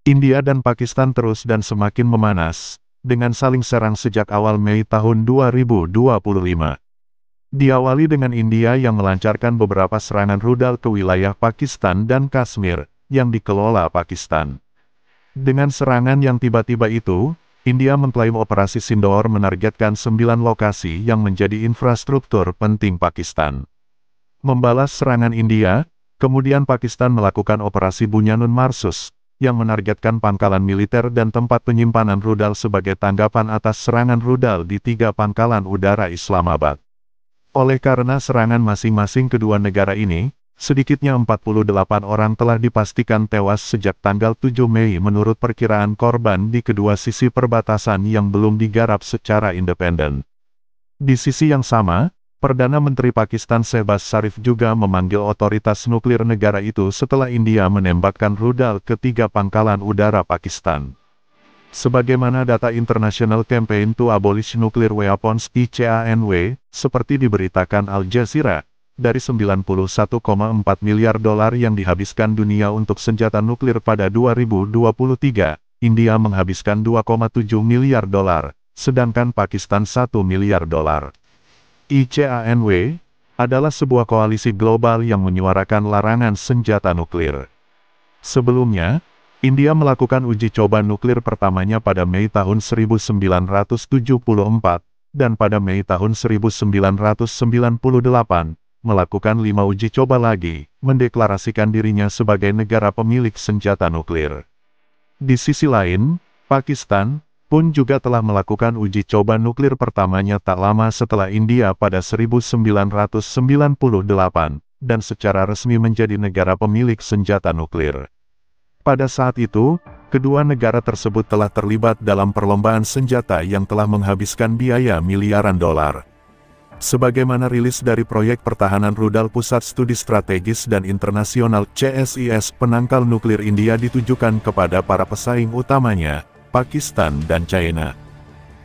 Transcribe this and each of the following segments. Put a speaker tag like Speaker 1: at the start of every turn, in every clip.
Speaker 1: India dan Pakistan terus dan semakin memanas, dengan saling serang sejak awal Mei tahun 2025. Diawali dengan India yang melancarkan beberapa serangan rudal ke wilayah Pakistan dan Kashmir, yang dikelola Pakistan. Dengan serangan yang tiba-tiba itu, India mengklaim operasi Sindoor menargetkan 9 lokasi yang menjadi infrastruktur penting Pakistan. Membalas serangan India, kemudian Pakistan melakukan operasi Bunyanun Marsus, yang menargetkan pangkalan militer dan tempat penyimpanan rudal sebagai tanggapan atas serangan rudal di 3 pangkalan udara Islamabad. Oleh karena serangan masing-masing kedua negara ini, sedikitnya 48 orang telah dipastikan tewas sejak tanggal 7 Mei menurut perkiraan korban di kedua sisi perbatasan yang belum digarap secara independen. Di sisi yang sama, Perdana Menteri Pakistan Shehbaz Sharif juga memanggil otoritas nuklir negara itu setelah India menembakkan rudal ke 3 pangkalan udara Pakistan. Sebagaimana data International Campaign to Abolish Nuclear Weapons (ICANW), seperti diberitakan Al Jazeera, dari 91,4 miliar dolar yang dihabiskan dunia untuk senjata nuklir pada 2023, India menghabiskan 2,7 miliar dolar, sedangkan Pakistan 1 miliar dolar. ICANW adalah sebuah koalisi global yang menyuarakan larangan senjata nuklir. Sebelumnya, India melakukan uji coba nuklir pertamanya pada Mei tahun 1974, dan pada Mei tahun 1998, melakukan 5 uji coba lagi, mendeklarasikan dirinya sebagai negara pemilik senjata nuklir. Di sisi lain, Pakistan pun juga telah melakukan uji coba nuklir pertamanya tak lama setelah India pada 1998, dan secara resmi menjadi negara pemilik senjata nuklir. Pada saat itu, kedua negara tersebut telah terlibat dalam perlombaan senjata yang telah menghabiskan biaya miliaran dolar. Sebagaimana rilis dari Proyek Pertahanan Rudal Pusat Studi Strategis dan Internasional (CSIS), penangkal nuklir India ditujukan kepada para pesaing utamanya, Pakistan dan China.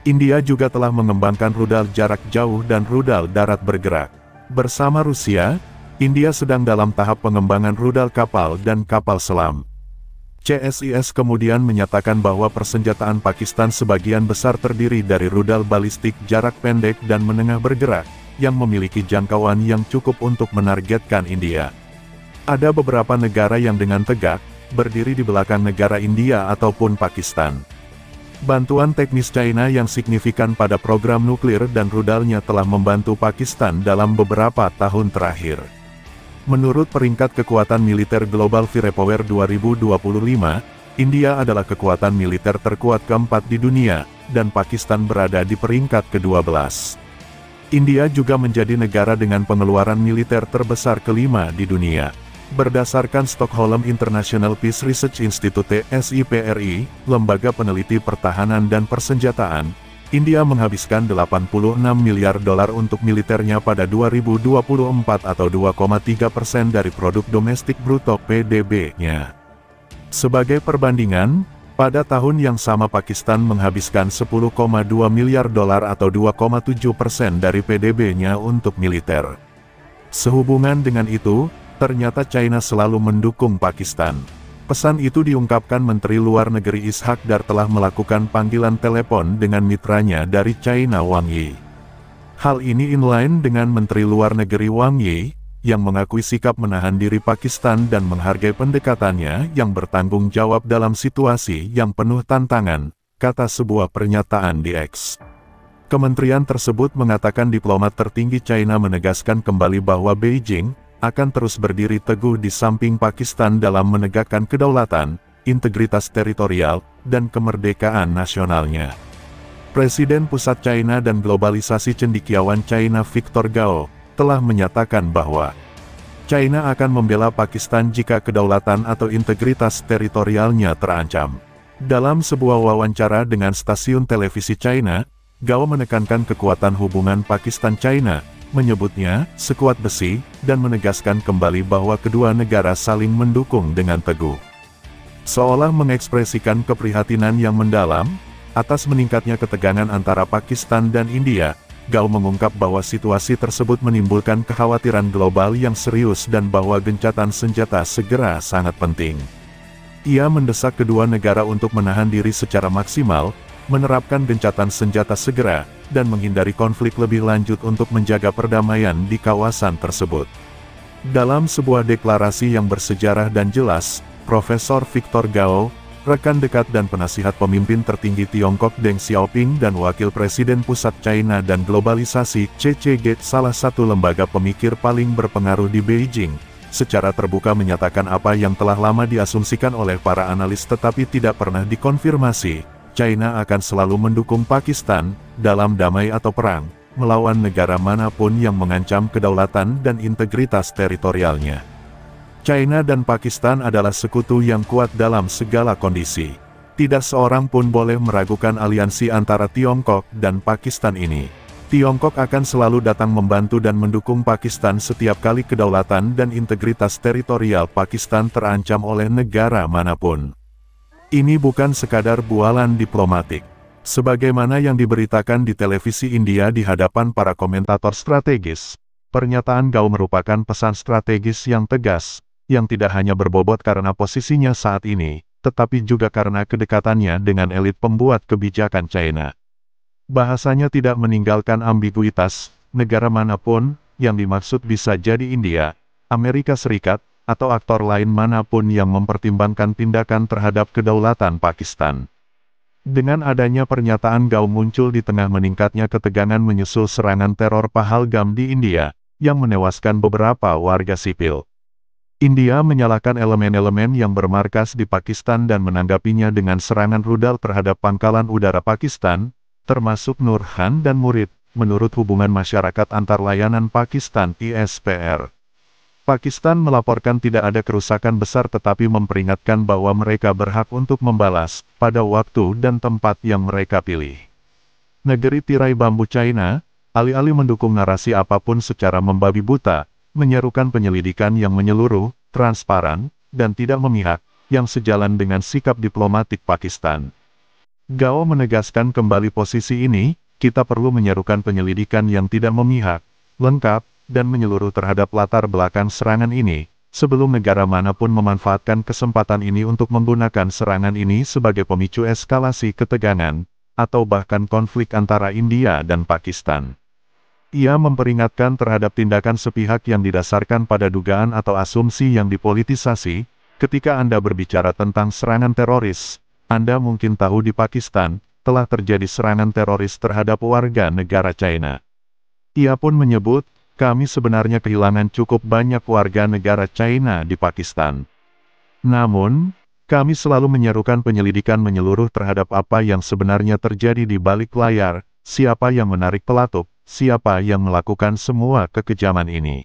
Speaker 1: India juga telah mengembangkan rudal jarak jauh dan rudal darat bergerak. Bersama Rusia, India sedang dalam tahap pengembangan rudal kapal dan kapal selam. CSIS kemudian menyatakan bahwa persenjataan Pakistan sebagian besar terdiri dari rudal balistik jarak pendek dan menengah bergerak, yang memiliki jangkauan yang cukup untuk menargetkan India. Ada beberapa negara yang dengan tegak, berdiri di belakang negara India ataupun Pakistan. Bantuan teknis China yang signifikan pada program nuklir dan rudalnya telah membantu Pakistan dalam beberapa tahun terakhir. Menurut peringkat kekuatan militer global Firepower 2025, India adalah kekuatan militer terkuat keempat di dunia, dan Pakistan berada di peringkat ke-12. India juga menjadi negara dengan pengeluaran militer terbesar kelima di dunia. Berdasarkan Stockholm International Peace Research Institute (SIPRI), lembaga peneliti pertahanan dan persenjataan, India menghabiskan 86 miliar dolar untuk militernya pada 2024 atau 2,3% dari produk domestik bruto (PDB)-nya. Sebagai perbandingan, pada tahun yang sama Pakistan menghabiskan 10,2 miliar dolar atau 2,7% dari PDB-nya untuk militer. Sehubungan dengan itu, ternyata China selalu mendukung Pakistan. Pesan itu diungkapkan Menteri Luar Negeri Ishak Dar telah melakukan panggilan telepon dengan mitranya dari China Wang Yi. Hal ini inline dengan Menteri Luar Negeri Wang Yi, yang mengakui sikap menahan diri Pakistan dan menghargai pendekatannya yang bertanggung jawab dalam situasi yang penuh tantangan, kata sebuah pernyataan di X. Kementerian tersebut mengatakan diplomat tertinggi China menegaskan kembali bahwa Beijing akan terus berdiri teguh di samping Pakistan dalam menegakkan kedaulatan, integritas teritorial, dan kemerdekaan nasionalnya. Presiden Pusat China dan Globalisasi Cendekiawan China Victor Gao telah menyatakan bahwa China akan membela Pakistan jika kedaulatan atau integritas teritorialnya terancam. Dalam sebuah wawancara dengan stasiun televisi China, Gao menekankan kekuatan hubungan Pakistan-China, menyebutnya sekuat besi, dan menegaskan kembali bahwa kedua negara saling mendukung dengan teguh. Seolah mengekspresikan keprihatinan yang mendalam atas meningkatnya ketegangan antara Pakistan dan India, Gao mengungkap bahwa situasi tersebut menimbulkan kekhawatiran global yang serius dan bahwa gencatan senjata segera sangat penting. Ia mendesak kedua negara untuk menahan diri secara maksimal, menerapkan gencatan senjata segera, dan menghindari konflik lebih lanjut untuk menjaga perdamaian di kawasan tersebut. Dalam sebuah deklarasi yang bersejarah dan jelas, Profesor Victor Gao, rekan dekat dan penasihat pemimpin tertinggi Tiongkok Deng Xiaoping dan Wakil Presiden Pusat China dan Globalisasi (CCG), salah satu lembaga pemikir paling berpengaruh di Beijing, secara terbuka menyatakan apa yang telah lama diasumsikan oleh para analis tetapi tidak pernah dikonfirmasi: China akan selalu mendukung Pakistan, dalam damai atau perang, melawan negara manapun yang mengancam kedaulatan dan integritas teritorialnya. China dan Pakistan adalah sekutu yang kuat dalam segala kondisi. Tidak seorang pun boleh meragukan aliansi antara Tiongkok dan Pakistan ini. Tiongkok akan selalu datang membantu dan mendukung Pakistan setiap kali kedaulatan dan integritas teritorial Pakistan terancam oleh negara manapun. Ini bukan sekadar bualan diplomatik. Sebagaimana yang diberitakan di televisi India di hadapan para komentator strategis, pernyataan Gao merupakan pesan strategis yang tegas, yang tidak hanya berbobot karena posisinya saat ini, tetapi juga karena kedekatannya dengan elit pembuat kebijakan China. Bahasanya tidak meninggalkan ambiguitas, negara manapun, yang dimaksud bisa jadi India, Amerika Serikat, atau aktor lain manapun yang mempertimbangkan tindakan terhadap kedaulatan Pakistan. Dengan adanya pernyataan Gao muncul di tengah meningkatnya ketegangan menyusul serangan teror Pahalgam di India, yang menewaskan beberapa warga sipil. India menyalahkan elemen-elemen yang bermarkas di Pakistan dan menanggapinya dengan serangan rudal terhadap pangkalan udara Pakistan, termasuk Nur Khan dan murid, menurut Hubungan Masyarakat Antar Layanan Pakistan (ISPR). Pakistan melaporkan tidak ada kerusakan besar tetapi memperingatkan bahwa mereka berhak untuk membalas, pada waktu dan tempat yang mereka pilih. Negeri tirai bambu China, alih-alih mendukung narasi apapun secara membabi buta, menyerukan penyelidikan yang menyeluruh, transparan, dan tidak memihak, yang sejalan dengan sikap diplomatik Pakistan. Gao menegaskan kembali posisi ini, kita perlu menyerukan penyelidikan yang tidak memihak, lengkap, dan menyeluruh terhadap latar belakang serangan ini, sebelum negara manapun memanfaatkan kesempatan ini untuk menggunakan serangan ini sebagai pemicu eskalasi ketegangan, atau bahkan konflik antara India dan Pakistan. Ia memperingatkan terhadap tindakan sepihak yang didasarkan pada dugaan atau asumsi yang dipolitisasi. Ketika Anda berbicara tentang serangan teroris, Anda mungkin tahu di Pakistan, telah terjadi serangan teroris terhadap warga negara China. Ia pun menyebut, kami sebenarnya kehilangan cukup banyak warga negara China di Pakistan. Namun, kami selalu menyerukan penyelidikan menyeluruh terhadap apa yang sebenarnya terjadi di balik layar, siapa yang menarik pelatuk, siapa yang melakukan semua kekejaman ini.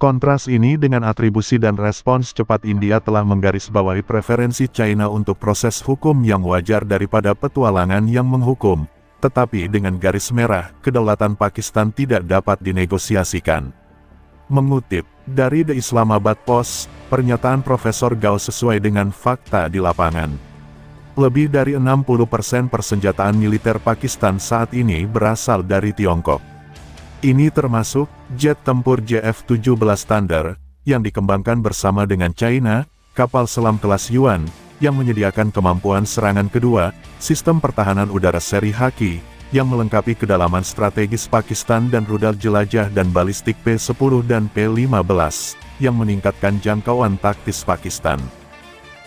Speaker 1: Kontras ini dengan atribusi dan respons cepat India telah menggarisbawahi preferensi China untuk proses hukum yang wajar daripada petualangan yang menghukum, tetapi dengan garis merah, kedaulatan Pakistan tidak dapat dinegosiasikan. Mengutip dari The Islamabad Post, pernyataan Profesor Gao sesuai dengan fakta di lapangan. Lebih dari 60% persenjataan militer Pakistan saat ini berasal dari Tiongkok. Ini termasuk jet tempur JF-17 Thunder, yang dikembangkan bersama dengan China, kapal selam kelas Yuan, yang menyediakan kemampuan serangan kedua, sistem pertahanan udara seri Haki, yang melengkapi kedalaman strategis Pakistan dan rudal jelajah dan balistik P-10 dan P-15, yang meningkatkan jangkauan taktis Pakistan.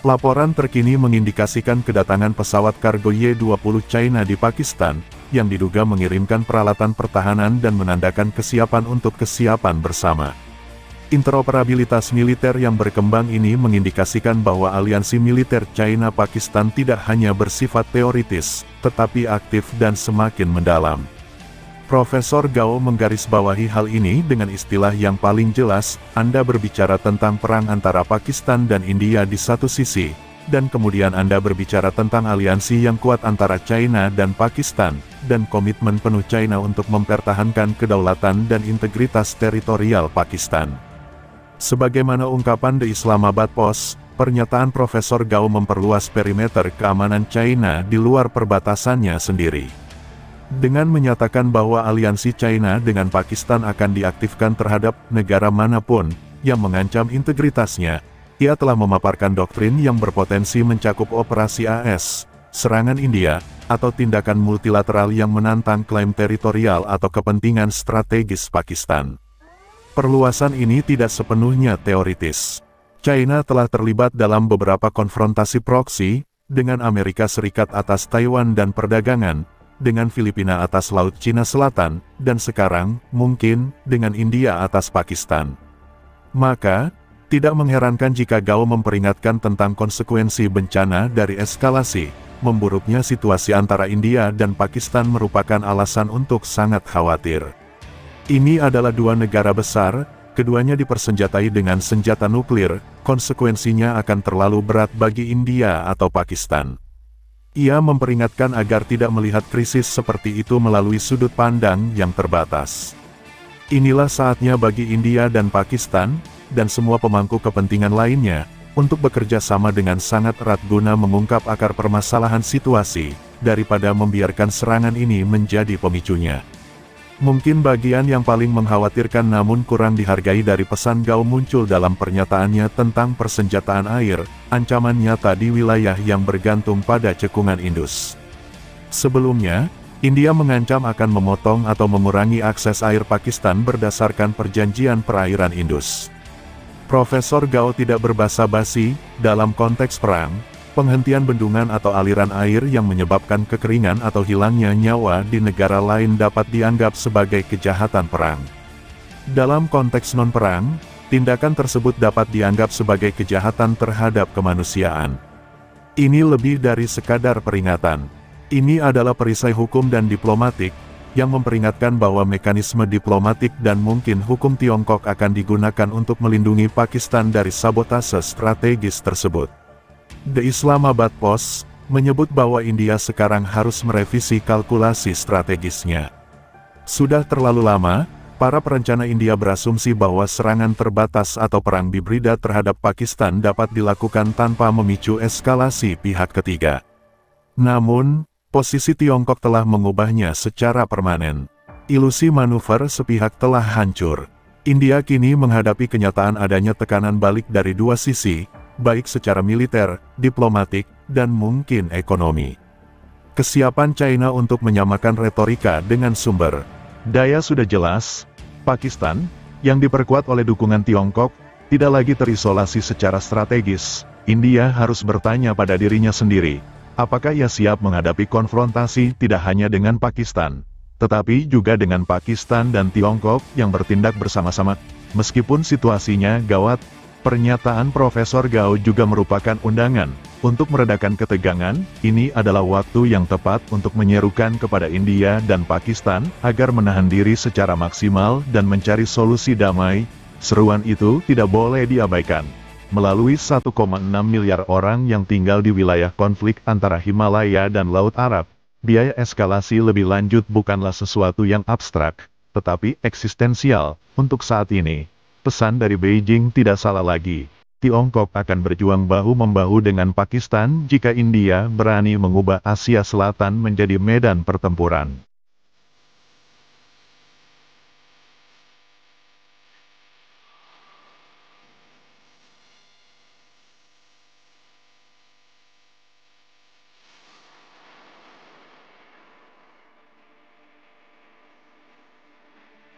Speaker 1: Laporan terkini mengindikasikan kedatangan pesawat kargo Y-20 China di Pakistan, yang diduga mengirimkan peralatan pertahanan dan menandakan kesiapan untuk kesiapan bersama. Interoperabilitas militer yang berkembang ini mengindikasikan bahwa aliansi militer China-Pakistan tidak hanya bersifat teoritis, tetapi aktif dan semakin mendalam. Profesor Gao menggarisbawahi hal ini dengan istilah yang paling jelas, Anda berbicara tentang perang antara Pakistan dan India di satu sisi, dan kemudian Anda berbicara tentang aliansi yang kuat antara China dan Pakistan, dan komitmen penuh China untuk mempertahankan kedaulatan dan integritas teritorial Pakistan. Sebagaimana ungkapan The Islamabad Post, pernyataan Profesor Gao memperluas perimeter keamanan China di luar perbatasannya sendiri. Dengan menyatakan bahwa aliansi China dengan Pakistan akan diaktifkan terhadap negara manapun yang mengancam integritasnya, ia telah memaparkan doktrin yang berpotensi mencakup operasi AS, serangan India, atau tindakan multilateral yang menantang klaim teritorial atau kepentingan strategis Pakistan. Perluasan ini tidak sepenuhnya teoritis. China telah terlibat dalam beberapa konfrontasi proksi, dengan Amerika Serikat atas Taiwan dan perdagangan, dengan Filipina atas Laut Cina Selatan, dan sekarang, mungkin, dengan India atas Pakistan. Maka, tidak mengherankan jika Gao memperingatkan tentang konsekuensi bencana dari eskalasi. Memburuknya situasi antara India dan Pakistan merupakan alasan untuk sangat khawatir. Ini adalah dua negara besar, keduanya dipersenjatai dengan senjata nuklir, konsekuensinya akan terlalu berat bagi India atau Pakistan. Ia memperingatkan agar tidak melihat krisis seperti itu melalui sudut pandang yang terbatas. Inilah saatnya bagi India dan Pakistan, dan semua pemangku kepentingan lainnya, untuk bekerja sama dengan sangat erat guna mengungkap akar permasalahan situasi, daripada membiarkan serangan ini menjadi pemicunya. Mungkin bagian yang paling mengkhawatirkan namun kurang dihargai dari pesan Gao muncul dalam pernyataannya tentang persenjataan air, ancaman nyata di wilayah yang bergantung pada cekungan Indus. Sebelumnya, India mengancam akan memotong atau mengurangi akses air Pakistan berdasarkan perjanjian perairan Indus. Profesor Gao tidak berbasa-basi, dalam konteks perang, penghentian bendungan atau aliran air yang menyebabkan kekeringan atau hilangnya nyawa di negara lain dapat dianggap sebagai kejahatan perang. Dalam konteks non-perang, tindakan tersebut dapat dianggap sebagai kejahatan terhadap kemanusiaan. Ini lebih dari sekadar peringatan. Ini adalah perisai hukum dan diplomatik, yang memperingatkan bahwa mekanisme diplomatik dan mungkin hukum Tiongkok akan digunakan untuk melindungi Pakistan dari sabotase strategis tersebut. The Islamabad Post menyebut bahwa India sekarang harus merevisi kalkulasi strategisnya. Sudah terlalu lama, para perencana India berasumsi bahwa serangan terbatas atau perang hibrida terhadap Pakistan dapat dilakukan tanpa memicu eskalasi pihak ketiga. Namun, posisi Tiongkok telah mengubahnya secara permanen. Ilusi manuver sepihak telah hancur. India kini menghadapi kenyataan adanya tekanan balik dari dua sisi, baik secara militer, diplomatik, dan mungkin ekonomi. Kesiapan China untuk menyamakan retorika dengan sumber daya sudah jelas. Pakistan, yang diperkuat oleh dukungan Tiongkok, tidak lagi terisolasi secara strategis. India harus bertanya pada dirinya sendiri, apakah ia siap menghadapi konfrontasi tidak hanya dengan Pakistan, tetapi juga dengan Pakistan dan Tiongkok yang bertindak bersama-sama, meskipun situasinya gawat. Pernyataan Profesor Gao juga merupakan undangan untuk meredakan ketegangan. Ini adalah waktu yang tepat untuk menyerukan kepada India dan Pakistan agar menahan diri secara maksimal dan mencari solusi damai. Seruan itu tidak boleh diabaikan. Melalui 1,6 miliar orang yang tinggal di wilayah konflik antara Himalaya dan Laut Arab, biaya eskalasi lebih lanjut bukanlah sesuatu yang abstrak, tetapi eksistensial untuk saat ini. Pesan dari Beijing tidak salah lagi. Tiongkok akan berjuang bahu-membahu dengan Pakistan jika India berani mengubah Asia Selatan menjadi medan pertempuran.